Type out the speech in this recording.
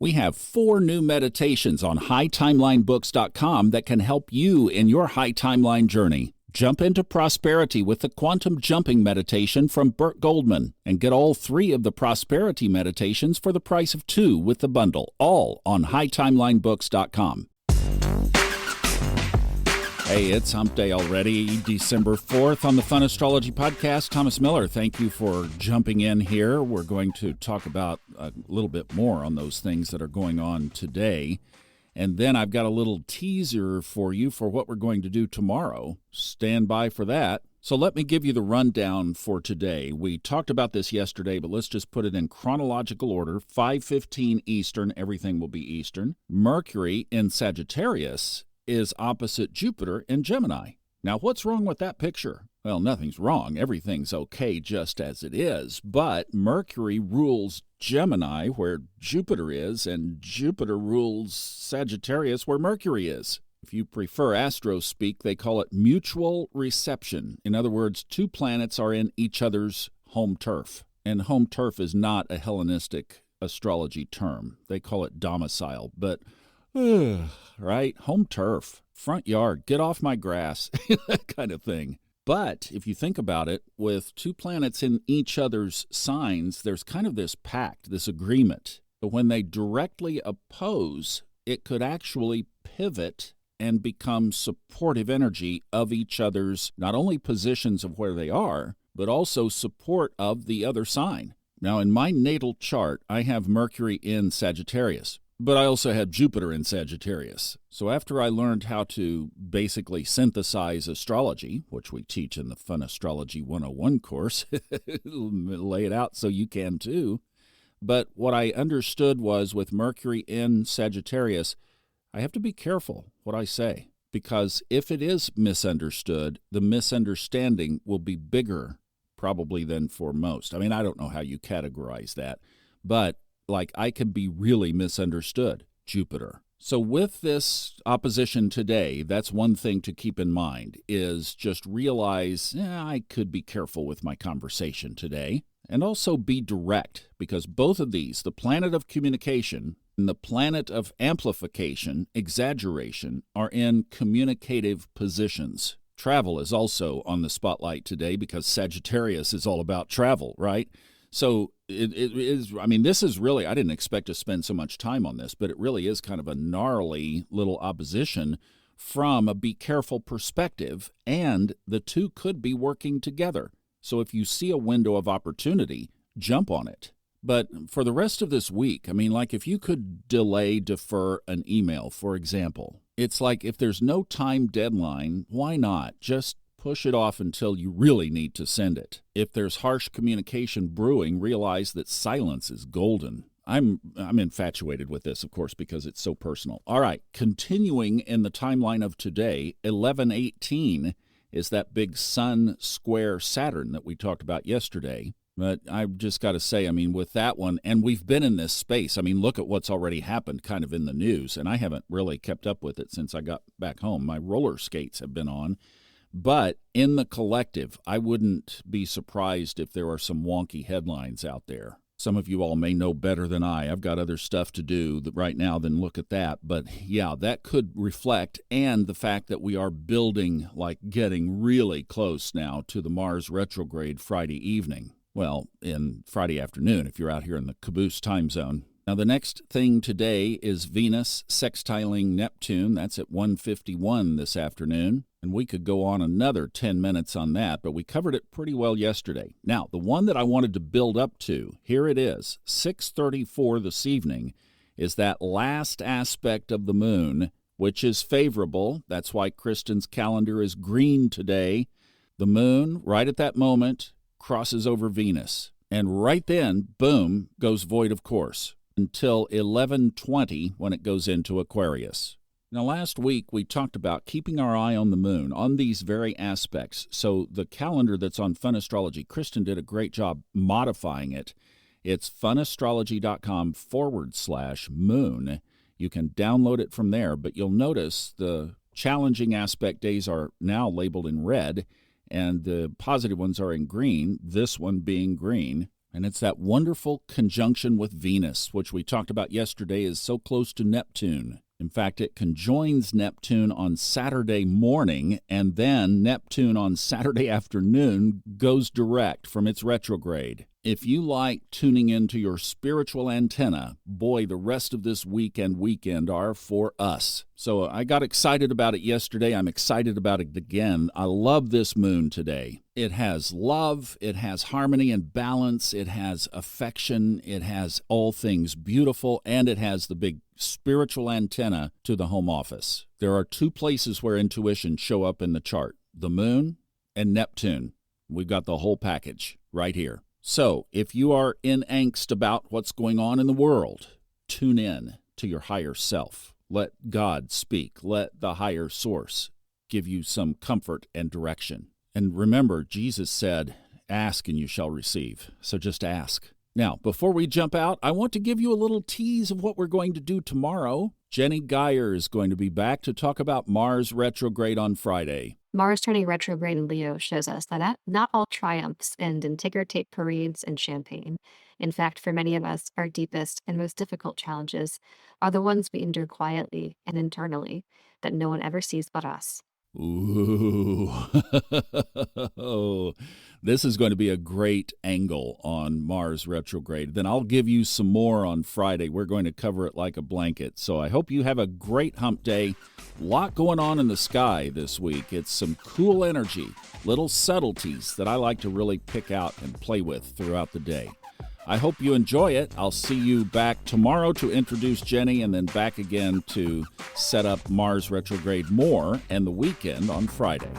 We have 4 new meditations on hightimelinebooks.com that can help you in your high timeline journey. Jump into prosperity with the Quantum Jumping Meditation from Burt Goldman and get all 3 of the prosperity meditations for the price of 2 with the bundle, all on hightimelinebooks.com. Hey, it's Hump Day already, December 4th on the Fun Astrology Podcast. Thomas Miller, thank you for jumping in here. We're going to talk about a little bit more on those things that are going on today. And then I've got a little teaser for you for what we're going to do tomorrow. Stand by for that. So let me give you the rundown for today. We talked about this yesterday, but let's just put it in chronological order. 5:15 Eastern, everything will be Eastern. Mercury in Sagittarius is opposite Jupiter in Gemini. Now, what's wrong with that picture? Well, nothing's wrong. Everything's okay just as it is. But Mercury rules Gemini, where Jupiter is, and Jupiter rules Sagittarius, where Mercury is. If you prefer astro speak, they call it mutual reception. In other words, 2 planets are in each other's home turf. And home turf is not a Hellenistic astrology term. They call it domicile. But right? Home turf, front yard, get off my grass, that kind of thing. But if you think about it, with 2 planets in each other's signs, there's kind of this pact, this agreement. But when they directly oppose, it could actually pivot and become supportive energy of each other's, not only positions of where they are, but also support of the other sign. Now, in my natal chart, I have Mercury in Sagittarius. But I also had Jupiter in Sagittarius. So after I learned how to basically synthesize astrology, which we teach in the Fun Astrology 101 course, lay it out so you can too. But what I understood was with Mercury in Sagittarius, I have to be careful what I say. Because if it is misunderstood, the misunderstanding will be bigger probably than for most. I mean, I don't know how you categorize that. But like I can be really misunderstood, Jupiter. So with this opposition today, that's one thing to keep in mind, is just realize I could be careful with my conversation today. And also be direct, because both of these, the planet of communication and the planet of amplification, exaggeration, are in communicative positions. Travel is also on the spotlight today because Sagittarius is all about travel, right? So it is, I mean, this is really, I didn't expect to spend so much time on this, but it really is kind of a gnarly little opposition from a be careful perspective, and the 2 could be working together. So if you see a window of opportunity, jump on it. But for the rest of this week, I mean, like if you could defer an email, for example, it's like if there's no time deadline, why not? Just push it off until you really need to send it. If there's harsh communication brewing, realize that silence is golden. I'm infatuated with this, of course, because it's so personal. All right, continuing in the timeline of today, 11:18 is that big Sun square Saturn that we talked about yesterday. But I've just got to say, I mean, with that one, and we've been in this space. I mean, look at what's already happened kind of in the news, and I haven't really kept up with it since I got back home. My roller skates have been on. But in the collective, I wouldn't be surprised if there are some wonky headlines out there. Some of you all may know better than I. I've got other stuff to do right now than look at that. But yeah, that could reflect, and the fact that we are building, like getting really close now to the Mars retrograde Friday evening. Well, in Friday afternoon, if you're out here in the caboose time zone. Now, the next thing today is Venus sextiling Neptune. That's at 1:51 this afternoon. And we could go on another 10 minutes on that, but we covered it pretty well yesterday. Now, the one that I wanted to build up to, here it is, 6:34 this evening, is that last aspect of the moon, which is favorable. That's why Kristin's calendar is green today. The moon, right at that moment, crosses over Venus. And right then, boom, goes void of course, until 11:20 when it goes into Aquarius. Now, last week we talked about keeping our eye on the moon, on these very aspects. So the calendar that's on Fun Astrology, Kristin did a great job modifying it. It's funastrology.com/moon. You can download it from there, but you'll notice the challenging aspect days are now labeled in red, and the positive ones are in green, this one being green. And it's that wonderful conjunction with Venus, which we talked about yesterday is so close to Neptune. In fact, it conjoins Neptune on Saturday morning, and then Neptune on Saturday afternoon goes direct from its retrograde. If you like tuning into your spiritual antenna, boy, the rest of this week and weekend are for us. So I got excited about it yesterday. I'm excited about it again. I love this moon today. It has love, it has harmony and balance, it has affection, it has all things beautiful, and it has the big spiritual antenna to the home office. There are two places where intuition show up in the chart, the moon and Neptune. We've got the whole package right here. So, if you are in angst about what's going on in the world, tune in to your higher self. Let God speak. Let the higher source give you some comfort and direction. And remember, Jesus said, ask and you shall receive. So just ask. Now, before we jump out, I want to give you a little tease of what we're going to do tomorrow. Jenny Geyer is going to be back to talk about Mars retrograde on Friday. Mars turning retrograde in Leo shows us that not all triumphs end in ticker tape parades and champagne. In fact, for many of us, our deepest and most difficult challenges are the ones we endure quietly and internally that no one ever sees but us. Ooh, this is going to be a great angle on Mars retrograde. Then I'll give you some more on Friday. We're going to cover it like a blanket. So I hope you have a great hump day. A lot going on in the sky this week. It's some cool energy, little subtleties that I like to really pick out and play with throughout the day. I hope you enjoy it. I'll see you back tomorrow to introduce Jenny and then back again to set up Mars retrograde more and the weekend on Friday.